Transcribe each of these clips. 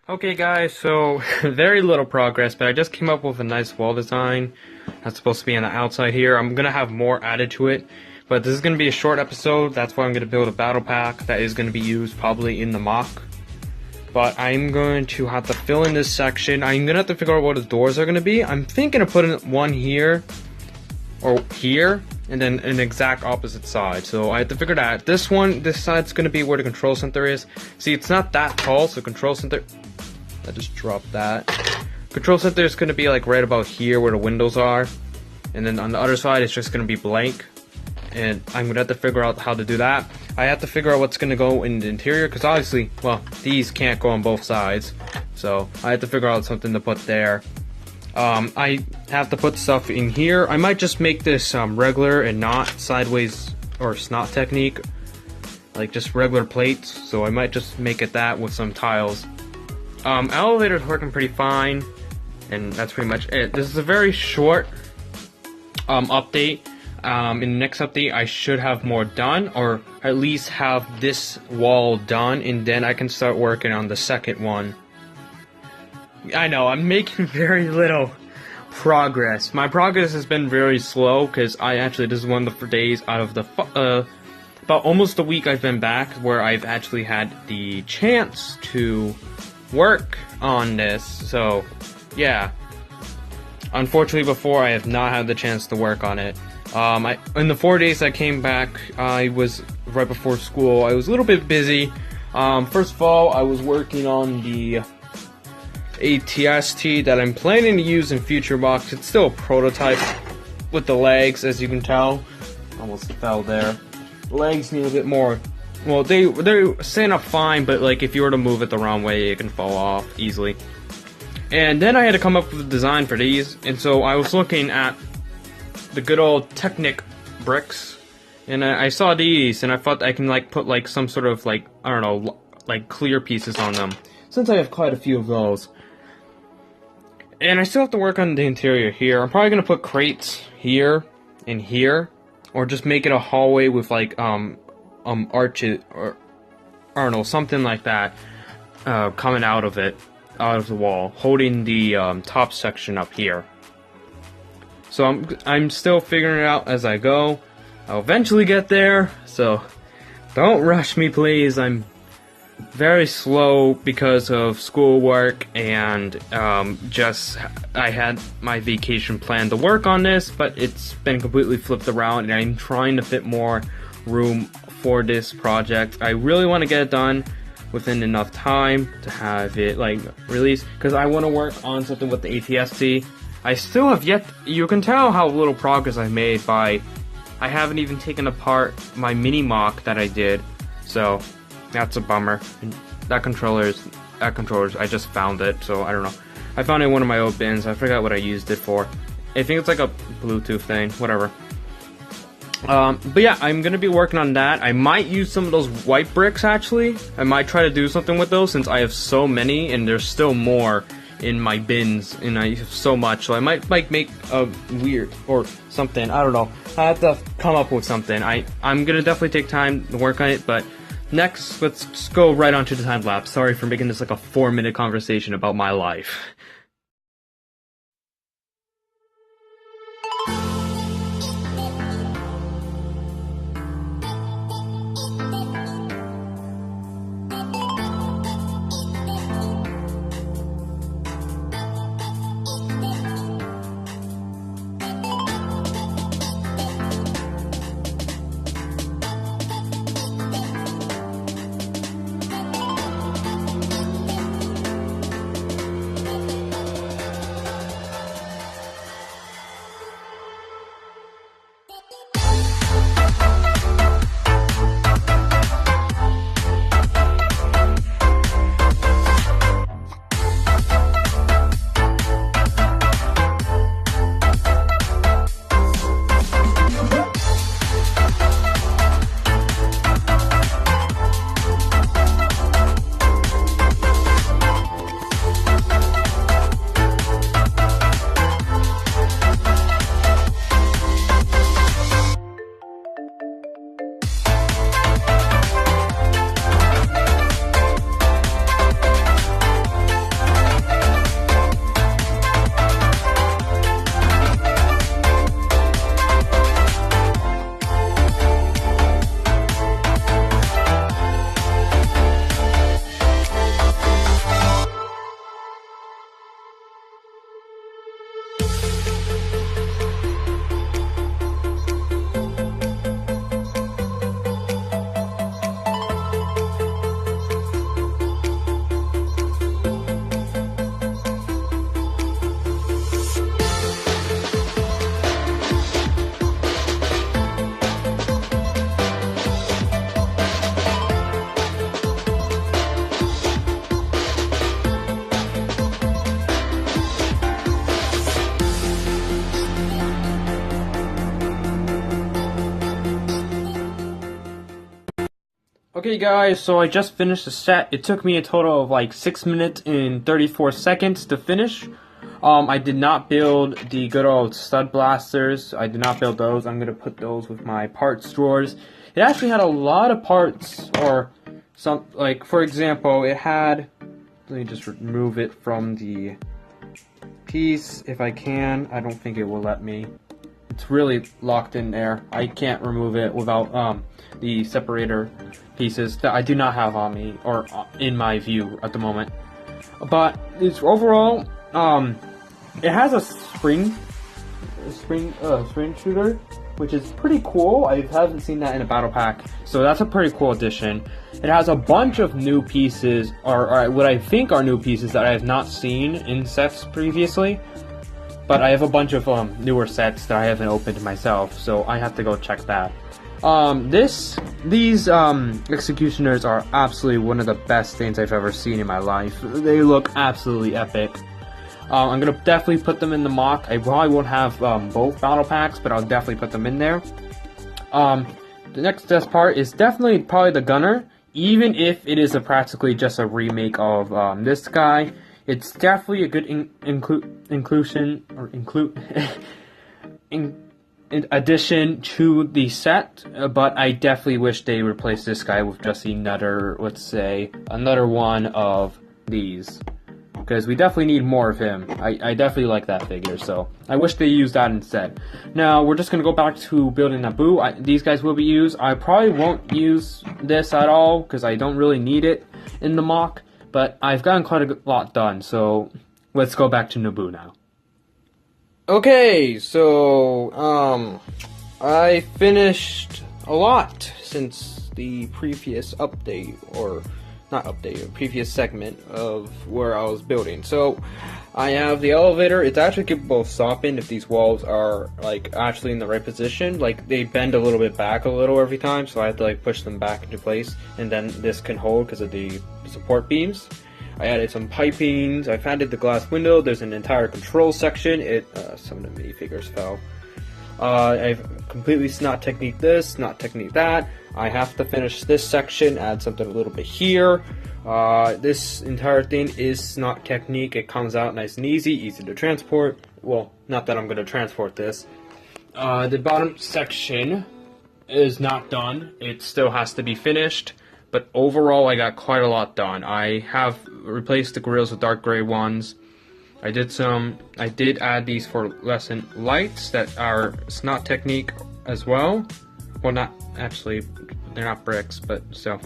Okay guys, so very little progress, but I just came up with a nice wall design that's supposed to be on the outside here. I'm gonna have more added to it, but this is gonna be a short episode. That's why I'm gonna build a battle pack that is gonna be used probably in the mock. But I'm going to have to fill in this section. I'm gonna have to figure out what the doors are gonna be. I'm thinking of putting one here or here, and then an exact opposite side. So I have to figure that. This side's gonna be where the control center is. See, it's not that tall, so control center. I just dropped that. Control center is going to be like right about here where the windows are. And then on the other side it's just going to be blank. And I'm going to have to figure out how to do that. I have to figure out what's going to go in the interior because obviously, well, these can't go on both sides. So I have to figure out something to put there. I have to put stuff in here. I might just make this regular and not sideways or snot technique. Like just regular plates. So I might just make it that with some tiles. Elevator's working pretty fine, and that's pretty much it. This is a very short update. In the next update, I should have more done, or at least have this wall done, and then I can start working on the second one. I know, I'm making very little progress. My progress has been very slow, because this is one of the days out of the, about almost a week I've been back, where I've actually had the chance to work on this. So yeah, unfortunately before I have not had the chance to work on it. In the 4 days I came back, I was right before school. I was a little bit busy. First of all, I was working on the ATST that I'm planning to use in future mocks. It's still a prototype with the legs, as you can tell. Almost fell there. The legs need a bit more. Well, they stand up fine, but like if you were to move it the wrong way, it can fall off easily. And then I had to come up with a design for these, and so I was looking at the good old Technic bricks, and I saw these, and I thought I can like put like some sort of like, I don't know, like clear pieces on them, since I have quite a few of those. And I still have to work on the interior here. I'm probably gonna put crates here and here, or just make it a hallway with like arches, or I don't know, something like that, coming out of it, out of the wall, holding the top section up here. So I'm still figuring it out as I go. I'll eventually get there, so don't rush me, please. I'm very slow because of schoolwork and I had my vacation planned to work on this, but it's been completely flipped around, and I'm trying to fit more room for this project. I really want to get it done within enough time to have it like released, because I want to work on something with the ATST. I still have yet, you can tell how little progress I've made by, I haven't even taken apart my mini mock that I did, so that's a bummer. And that controller's, I just found it, so I don't know. I found it in one of my old bins. I forgot what I used it for. I think it's like a Bluetooth thing, whatever. But yeah, I'm gonna be working on that. I might use some of those white bricks, actually. I might try to do something with those, since I have so many, and there's still more in my bins, and I have so much, so I might like make a weird, or something, I don't know. I have to come up with something. I'm gonna definitely take time to work on it, but next, let's just go right on to the time lapse. Sorry for making this like a 4-minute conversation about my life. Okay guys, so I just finished the set. It took me a total of like 6 minutes and 34 seconds to finish. I did not build the good old stud blasters. I did not build those. I'm going to put those with my parts drawers. It actually had a lot of parts, or some, like for example, it had, let me just remove it from the piece if I can. I don't think it will let me. It's really locked in there. I can't remove it without the separator pieces that I do not have on me or in my view at the moment. But it's overall, it has a spring shooter, which is pretty cool. I haven't seen that in a battle pack, so that's a pretty cool addition. It has a bunch of new pieces, or what I think are new pieces that I have not seen in sets previously. But I have a bunch of newer sets that I haven't opened myself, so I have to go check that. These executioners are absolutely one of the best things I've ever seen in my life. They look absolutely epic. I'm gonna definitely put them in the mock. I probably won't have both battle packs, but I'll definitely put them in there. The next best part is definitely probably the gunner, even if it is practically just a remake of this guy. It's definitely a good addition to the set, but I definitely wish they replaced this guy with just another, let's say, another one of these. Because we definitely need more of him. I definitely like that figure, so I wish they used that instead. Now, we're just going to go back to building Naboo. These guys will be used. I probably won't use this at all, because I don't really need it in the mock. But I've gotten quite a lot done, so let's go back to Naboo now. Okay, so, I finished a lot since the previous update, or not update, previous segment of where I was building. So, I have the elevator. It's actually capable of stopping if these walls are, like, actually in the right position. Like, they bend a little bit back a little every time, so I have to, like, push them back into place, and then this can hold because of the support beams. I added some pipings. I've added the glass window. There's an entire control section. Some of the minifigures fell. I've completely snot technique this, not technique that. I have to finish this section, add something a little bit here. This entire thing is snot technique. It comes out nice and easy to transport. Well, not that I'm going to transport this. The bottom section is not done. It still has to be finished. But overall, I got quite a lot done. I have replaced the grills with dark gray ones. I did add these fluorescent lights that are snot technique as well. Well, not actually, they're not bricks, but so.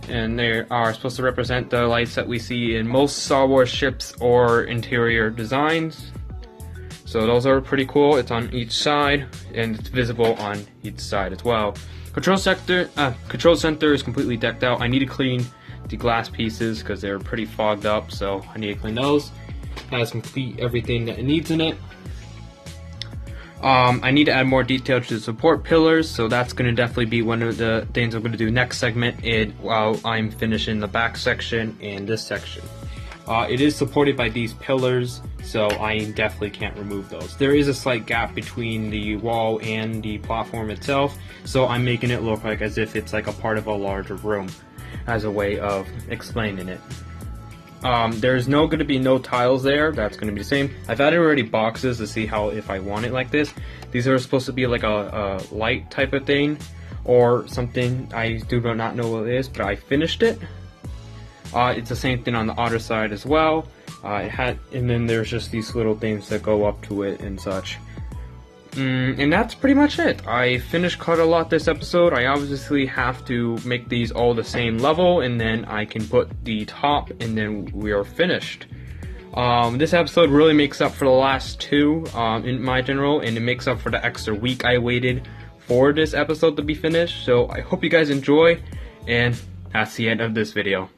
And they are supposed to represent the lights that we see in most Star Wars ships or interior designs. So those are pretty cool. It's on each side, and it's visible on each side as well. Control center is completely decked out. I need to clean the glass pieces because they're pretty fogged up, so I need to clean those. Has complete everything that it needs in it. I need to add more detail to the support pillars, so that's going to definitely be one of the things I'm going to do next segment while I'm finishing the back section and this section. It is supported by these pillars, so I definitely can't remove those. There is a slight gap between the wall and the platform itself, so I'm making it look like as if it's like a part of a larger room as a way of explaining it. There's going to be no tiles there. That's going to be the same. I've added already boxes to see if I want it like this. These are supposed to be like a light type of thing or something. I do not know what it is, but I finished it. It's the same thing on the other side as well. And then there's just these little things that go up to it and such. And that's pretty much it. I finished quite a lot this episode. I obviously have to make these all the same level, and then I can put the top, and then we are finished. This episode really makes up for the last two in my general, and it makes up for the extra week I waited for this episode to be finished. So I hope you guys enjoy, and that's the end of this video.